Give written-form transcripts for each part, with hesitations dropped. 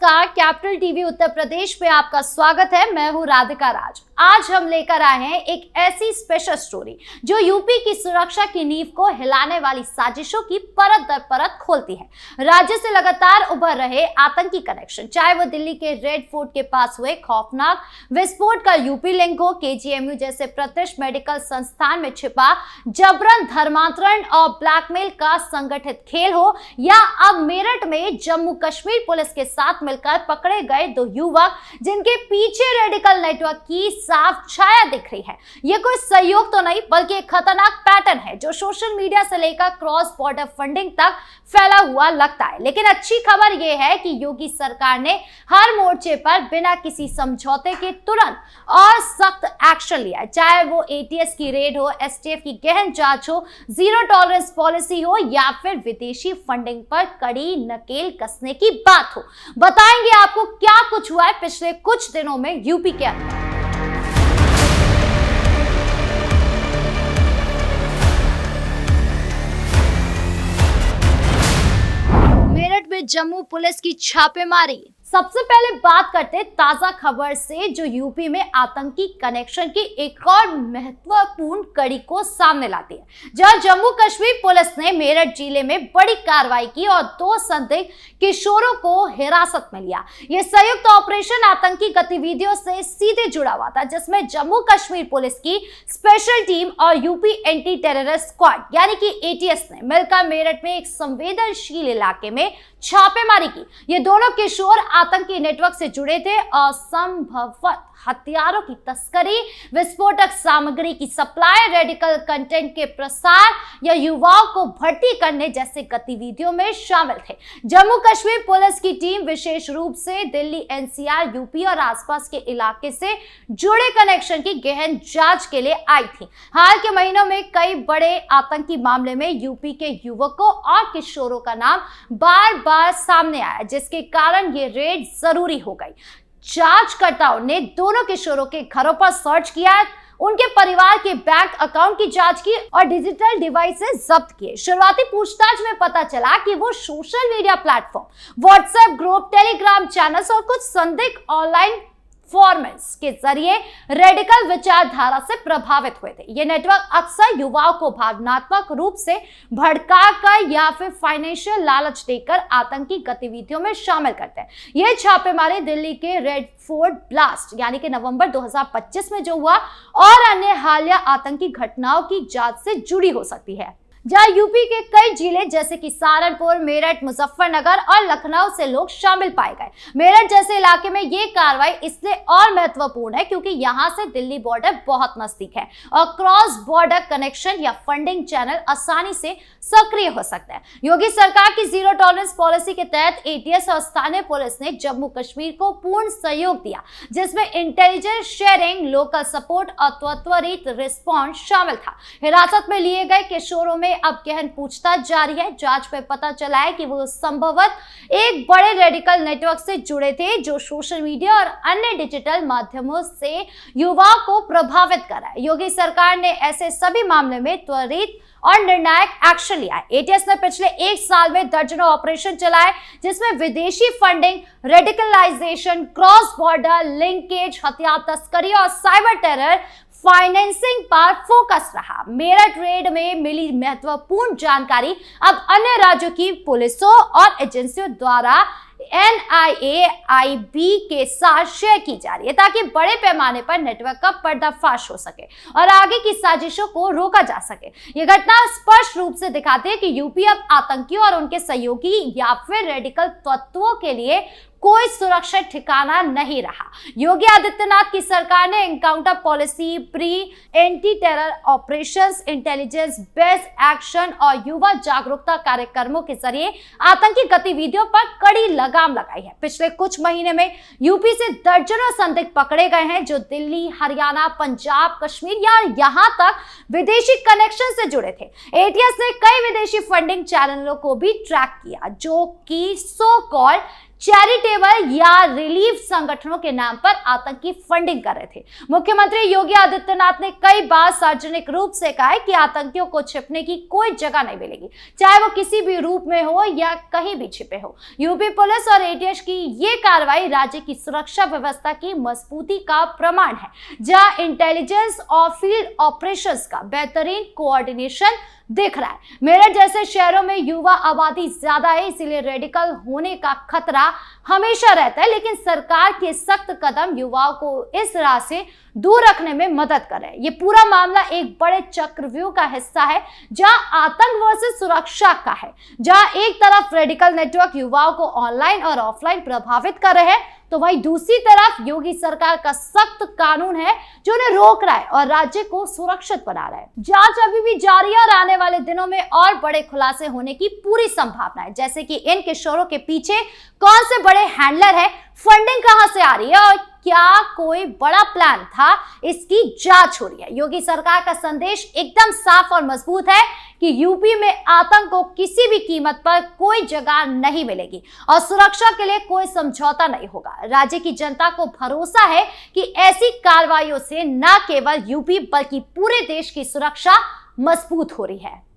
नमस्कार, capital TV Uttar Pradesh में आपका स्वागत है। मैं हूं राधिका राज। आज हम लेकर आए हैं एक ऐसी स्पेशल स्टोरी जो यूपी की सुरक्षा की नींव को हिलाने वाली साजिशों की परत दर परत खोलती है। राज्य से लगातार उभर रहे आतंकी कनेक्शन, चाहे वो दिल्ली के रेड फोर्ट के पास हुए खौफनाक विस्फोट का यूपी लिंक हो, केजीएमयू जैसे प्रतिष्ठित मेडिकल संस्थान में छिपा जबरन धर्मांतरण और ब्लैकमेल का संगठित खेल हो, या अब मेरठ में जम्मू कश्मीर पुलिस के साथ मिलकर पकड़े गए दो युवक जिनके पीछे रेडिकल नेटवर्क की साफ छाया दिख रही है। ये कोई सहयोग तो नहीं बल्कि एक खतरनाक पैटर्न है जो सोशल मीडिया से लेकर क्रॉस बॉर्डर फंडिंग तक फैला हुआ लगता है। लेकिन अच्छी खबर यह है कि योगी सरकार ने हर मोर्चे पर बिना किसी समझौते के तुरंत और सख्त एक्शन लिया, चाहे वो एटीएस की रेड हो, एसटीएफ की गहन जांच हो, जीरो टॉलरेंस पॉलिसी हो या फिर विदेशी फंडिंग पर कड़ी नकेल कसने की बात हो। बताएंगे आपको क्या कुछ हुआ है पिछले कुछ दिनों में यूपी के अंदर। मेरठ में जम्मू पुलिस की छापेमारी। सबसे पहले बात करते हैं ताजा खबर से जो यूपी में आतंकी कनेक्शन की एक और महत्वपूर्ण कड़ी को सामने लाती है, जहां जम्मू कश्मीर पुलिस ने मेरठ जिले में बड़ी कार्रवाई की और दो संदिग्ध किशोरों को हिरासत में लिया। यह संयुक्त ऑपरेशन आतंकी गतिविधियों से सीधे जुड़ा हुआ था, जिसमें जम्मू कश्मीर पुलिस की स्पेशल टीम और यूपी एंटी टेररिस्ट स्क्वाड यानी कि एटीएस ने मिलकर मेरठ में एक संवेदनशील इलाके में छापेमारी की। ये दोनों किशोर आतंकी नेटवर्क से जुड़े थे और संभवतः हथियारों की तस्करी, विस्फोटक सामग्री की सप्लाई, रेडिकल कंटेंट के प्रसार या युवाओं को भर्ती करने जैसे गतिविधियों में शामिल थे। जम्मू कश्मीर पुलिस की टीम विशेष रूप से दिल्ली, एनसीआर, यूपी और आसपास के इलाके से जुड़े कनेक्शन की गहन जांच के लिए आई थी। हाल के महीनों में कई बड़े आतंकी मामले में यूपी के युवकों और किशोरों का नाम बार बार सामने आया, जिसके कारण ये रेड जरूरी हो गई। जांचकर्ताओं ने दोनों किशोरों के घरों पर सर्च किया, उनके परिवार के बैंक अकाउंट की जांच की और डिजिटल डिवाइसेस जब्त किए। शुरुआती पूछताछ में पता चला कि वो social media platform, WhatsApp group, Telegram channels और कुछ संदिग्ध ऑनलाइन फॉर्मेट्स के जरिए रेडिकल विचारधारा से प्रभावित हुए थे। ये नेटवर्क अक्सर युवाओं को भावनात्मक रूप से भड़काकर या फिर फाइनेंशियल लालच देकर आतंकी गतिविधियों में शामिल करते हैं। ये छापेमारी दिल्ली के रेड फोर्ट ब्लास्ट यानी कि नवंबर 2025 में जो हुआ और अन्य हालिया आतंकी घटनाओं की जांच से जुड़ी हो सकती है, जहां यूपी के कई जिले जैसे कि सहारनपुर, मेरठ, मुजफ्फरनगर और लखनऊ से लोग शामिल पाए गए। मेरठ जैसे इलाके में ये कार्रवाई इसलिए और महत्वपूर्ण है क्योंकि यहां से दिल्ली बॉर्डर बहुत नजदीक है और क्रॉस बॉर्डर कनेक्शन या फंडिंग चैनल आसानी से सक्रिय हो सकते हैं। योगी सरकार की जीरो टॉलरेंस पॉलिसी के तहत एटीएस और स्थानीय पुलिस ने जम्मू कश्मीर को पूर्ण सहयोग दिया, जिसमें इंटेलिजेंस शेयरिंग, लोकल सपोर्ट और त्वरित रिस्पॉन्स शामिल था। हिरासत में लिए गए किशोरों में अब गहन पूछताछ जारी है। जांच में पता चला है कि वो संभवतः एक बड़े रेडिकल नेटवर्क से जुड़े थे जो सोशल मीडिया और अन्य डिजिटल माध्यमों से युवाओं को प्रभावित कर रहा है। योगी सरकार ने ऐसे सभी मामले में त्वरित और निर्णायक एक्शन लिया है। एटीएस ने पिछले एक साल में दर्जनों ऑपरेशन चलाए, जिसमें विदेशी funding, radicalisation, cross border linkage, हथियार तस्करी और साइबर टेरर फाइनेंसिंग पर फोकस रहा। मेरठ रेड में मिली महत्वपूर्ण जानकारी अब अन्य राज्यों की पुलिसों और एजेंसियों द्वारा NIA-IB के साथ शेयर की जा रही है ताकि बड़े पैमाने पर नेटवर्क का पर्दाफाश हो सके और आगे की साजिशों को रोका जा सके। यह घटना स्पष्ट रूप से दिखाती है कि यूपी अब आतंकियों और उनके सहयोगी या फिर रेडिकल तत्वों के लिए कोई सुरक्षित ठिकाना नहीं रहा। योगी आदित्यनाथ की सरकार ने encounter policy, pre anti terror operations, intelligence based action और युवा जागरूकता कार्यक्रमों के जरिए आतंकी गतिविधियों पर कड़ी लगाम लगाई है। पिछले कुछ महीने में यूपी से दर्जनों संदिग्ध पकड़े गए हैं जो दिल्ली, हरियाणा, पंजाब, कश्मीर या यहां तक विदेशी कनेक्शन से जुड़े थे। एटीएस ने कई विदेशी फंडिंग चैनलों को भी ट्रैक किया जो कि सो कॉल्ड चैरिटेबल या रिलीफ संगठनों के नाम पर आतंकी फंडिंग कर रहे थे। मुख्यमंत्री योगी आदित्यनाथ ने कई बार सार्वजनिक रूप से कहा है कि आतंकियों को छिपने की कोई जगह नहीं मिलेगी, चाहे वो किसी भी रूप में हो या कहीं भी छिपे हो। यूपी पुलिस और एटीएस की ये कार्रवाई राज्य की सुरक्षा व्यवस्था की मजबूती का प्रमाण है, जहां इंटेलिजेंस और फील्ड ऑपरेशंस का बेहतरीन कोऑर्डिनेशन दिख रहा है। मेरठ जैसे शहरों में युवा आबादी ज्यादा है, इसीलिए रेडिकल होने का खतरा हमेशा रहता है, लेकिन सरकार के सख्त कदम युवाओं को इस राह से दूर रखने में मदद कर रहे हैं। ये पूरा मामला एक बड़े चक्रव्यूह का हिस्सा है, जहां आतंक वर्सेस सुरक्षा का है, जहां एक तरफ रेडिकल नेटवर्क युवाओं को ऑनलाइन और ऑफलाइन प्रभावित कर रहे हैं, तो वहीं दूसरी तरफ योगी सरकार का सख्त कानून है जो उन्हें रोक रहा है और राज्य को सुरक्षित बना रहा है। जांच अभी भी जारी है और आने वाले दिनों में और बड़े खुलासे होने की पूरी संभावना है, जैसे कि इन किशोरों के पीछे कौन से बड़े हैंडलर है, फंडिंग कहां से आ रही है और क्या कोई बड़ा प्लान था, इसकी जांच हो रही है। योगी सरकार का संदेश एकदम साफ और मजबूत है कि यूपी में आतंक को किसी भी कीमत पर कोई जगह नहीं मिलेगी और सुरक्षा के लिए कोई समझौता नहीं होगा। राज्य की जनता को भरोसा है कि ऐसी कार्रवाइयों से न केवल यूपी बल्कि पूरे देश की सुरक्षा मजबूत हो रही है।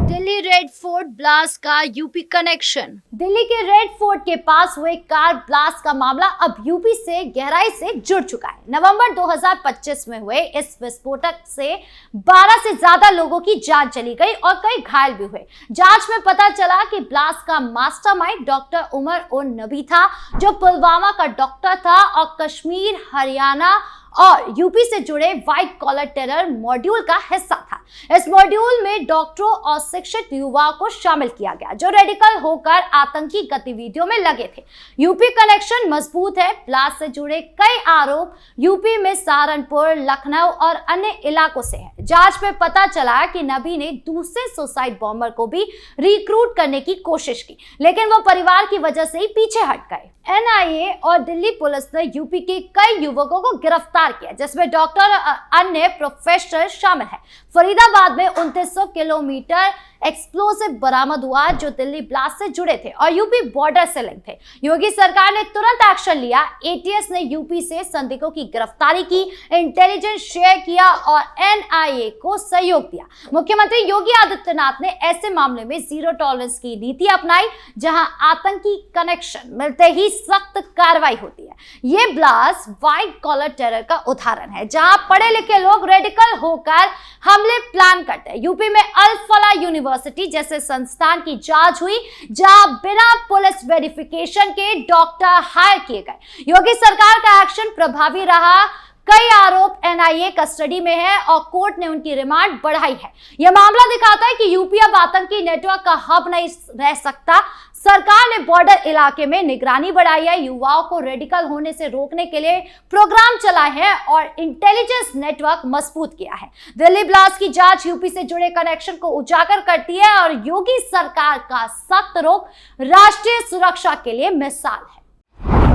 दिल्ली रेड फोर्ट ब्लास्ट का यूपी कनेक्शन। दिल्ली के रेड फोर्ट के पास हुए कार ब्लास्ट का मामला अब यूपी से गहराई से जुड़ चुका है। नवंबर 2025 में हुए इस विस्फोटक से 12 से ज्यादा लोगों की जान चली गई और कई घायल भी हुए। जांच में पता चला कि ब्लास्ट का मास्टरमाइंड डॉक्टर उमर उन नबी था, जो पुलवामा का डॉक्टर था और कश्मीर, हरियाणा और यूपी से जुड़े व्हाइट कॉलर टेरर मॉड्यूल का हिस्सा था। इस मॉड्यूल में डॉक्टरों और शिक्षित युवाओं को शामिल किया गया, जो रेडिकल होकर आतंकी गतिविधियों में लगे थे। यूपी कनेक्शन मजबूत है। ब्लास्ट से जुड़े कई आरोप यूपी में सहारनपुर, लखनऊ और अन्य इलाकों से है। जांच में पता चला कि नबी ने दूसरे सुसाइड बॉम्बर को भी रिक्रूट करने की कोशिश की, लेकिन वो परिवार की वजह से ही पीछे हट गए। एनआईए और दिल्ली पुलिस ने यूपी के कई युवकों को गिरफ्तार किया, जिसमें डॉक्टर और अन्य प्रोफेसर शामिल हैं। फरीदाबाद में 2900 किलोमीटर एक्सप्लोसिव बरामद हुआ, जो दिल्ली ब्लास्ट से जुड़े थे और यूपी बॉर्डर से लिंक थे। योगी सरकार ने तुरंत एक्शन लिया। एटीएस ने यूपी से संदिग्धों की गिरफ्तारी की, इंटेलिजेंस शेयर किया और एनआईए को सहयोग दिया। मुख्यमंत्री योगी आदित्यनाथ ने ऐसे मामले में जीरो टॉलरेंस की नीति अपनाई, जहां आतंकी कनेक्शन मिलते ही सख्त कार्रवाई होती है। ये ब्लास्ट व्हाइट कॉलर टेरर का उदाहरण है, जहां पढ़े लिखे लोग रेडिकल होकर हमले प्लान करते हैं। यूपी में अल फलाह यूनिवर्सिटी जैसे संस्थान की जांच हुई, जहां बिना पुलिस वेरिफिकेशन के डॉक्टर हायर किए गए। योगी सरकार का एक्शन प्रभावी रहा। कई आरोप एनआईए कस्टडी में है और कोर्ट ने उनकी रिमांड बढ़ाई है। यह मामला दिखाता है कि यूपी अब आतंकी नेटवर्क का हब नहीं रह सकता। सरकार ने बॉर्डर इलाके में निगरानी बढ़ाई है, युवाओं को रेडिकल होने से रोकने के लिए प्रोग्राम चलाए हैं और इंटेलिजेंस नेटवर्क मजबूत किया है। दिल्ली ब्लास्ट की जांच यूपी से जुड़े कनेक्शन को उजागर करती है और योगी सरकार का सख्त रोक राष्ट्रीय सुरक्षा के लिए मिसाल है।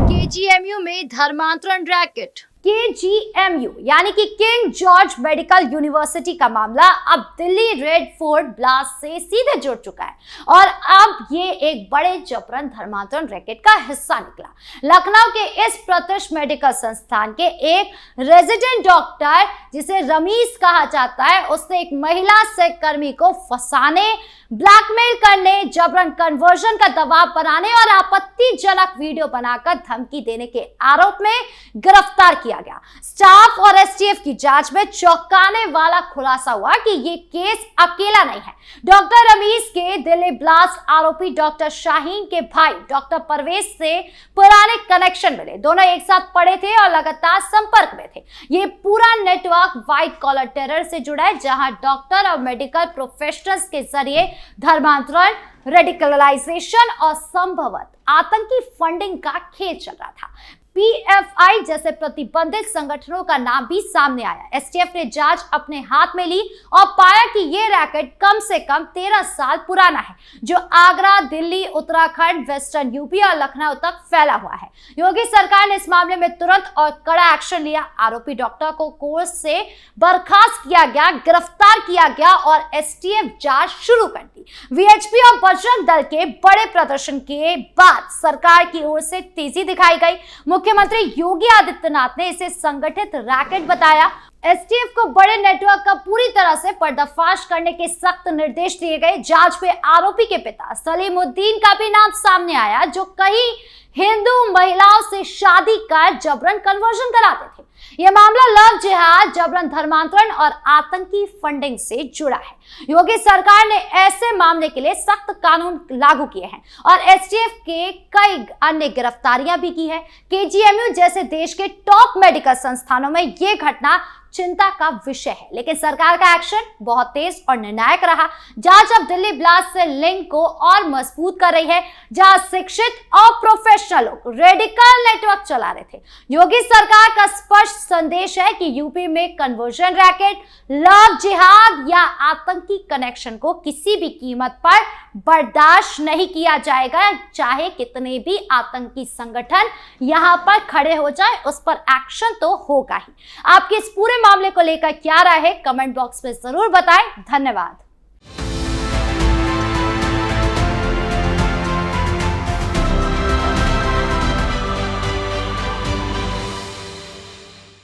केजीएमयू में धर्मांतरण रैकेट। केजीएमयू यानी कि किंग जॉर्ज मेडिकल यूनिवर्सिटी का मामला अब दिल्ली रेड फोर्ट ब्लास्ट से सीधे जुड़ चुका है और अब ये एक बड़े जबरन धर्मांतरण रैकेट का हिस्सा निकला। लखनऊ के इस प्रतिष्ठित मेडिकल संस्थान के एक रेजिडेंट डॉक्टर, जिसे रमीज कहा जाता है, उसने एक महिला सहकर्मी को फंसाने, ब्लैकमेल करने, जबरन कन्वर्जन का दबाव बनाने और आपत्तिजनक वीडियो बनाकर धमकी देने के आरोप में गिरफ्तार किया गया। स्टाफ और एसटीएफ की जांच में चौंकाने वाला खुलासा हुआ कि ये केस अकेला नहीं है। डॉक्टर रमीज के दिल्ली ब्लास्ट आरोपी डॉक्टर शाहीन के भाई डॉक्टर परवेज से पुराने कनेक्शन मिले। दोनों एक साथ पढ़े थे और लगातार संपर्क में थे। ये पूरा नेटवर्क व्हाइट कॉलर टेरर से जुड़ा है, जहां डॉक्टर और मेडिकल प्रोफेशनल्स के जरिए धर्मांतरण, रेडिकलाइजेशन और संभवत आतंकी फंडिंग का खेल चल रहा था। पीएफआई जैसे प्रतिबंधित संगठनों का नाम भी सामने आया। एसटीएफ ने जांच अपने हाथ में ली और पाया कि ये रैकेट कम से कम 13 साल पुराना है, जो आगरा, दिल्ली, उत्तराखंड, वेस्टर्न यूपी और लखनऊ तक फैला हुआ है। योगी सरकार ने इस मामले में तुरंत और कड़ा एक्शन लिया। आरोपी डॉक्टर को कोर्स से बर्खास्त किया गया, गिरफ्तार किया गया और एसटीएफ जांच शुरू कर दी। वीएचपी और बजरंग दल के बड़े प्रदर्शन के बाद सरकार की ओर से तेजी दिखाई गई। मुख्यमंत्री योगी आदित्यनाथ ने इसे संगठित रैकेट बताया। एसटीएफ को बड़े नेटवर्क का पूरी तरह से पर्दाफाश करने के सख्त निर्देश दिए गए। जांच में आरोपी के पिता सलीमुद्दीन का भी नाम सामने आया, जो कई हिंदू महिलाओं से शादी का जबरन कन्वर्जन कराते थे। यह मामला लव जिहाद, जबरन धर्मांतरण और आतंकी फंडिंग से जुड़ा है। योगी सरकार ने ऐसे मामले के लिए सख्त कानून लागू किए हैं और एसटीएफ के कई अन्य गिरफ्तारियां भी की है। केजीएमयू जैसे देश के टॉप मेडिकल संस्थानों में यह घटना चिंता का विषय है, लेकिन सरकार का एक्शन बहुत तेज और निर्णायक रहा। जांच अब दिल्ली ब्लास्ट से लिंक को और मजबूत कर रही है, जहां शिक्षित और प्रोफेशनल लोग रेडिकल नेटवर्क चला रहे थे। योगी सरकार का स्पष्ट संदेश है कि यूपी में कन्वर्जन रैकेट, लव जिहाद या आतंकी कनेक्शन को किसी भी कीमत पर बर्दाश्त नहीं किया जाएगा। चाहे कितने भी आतंकी संगठन यहां पर खड़े हो जाए, उस पर एक्शन तो होगा ही। आपकी इस पूरे मामले को लेकर क्या राय है, कमेंट बॉक्स में जरूर बताएं। धन्यवाद।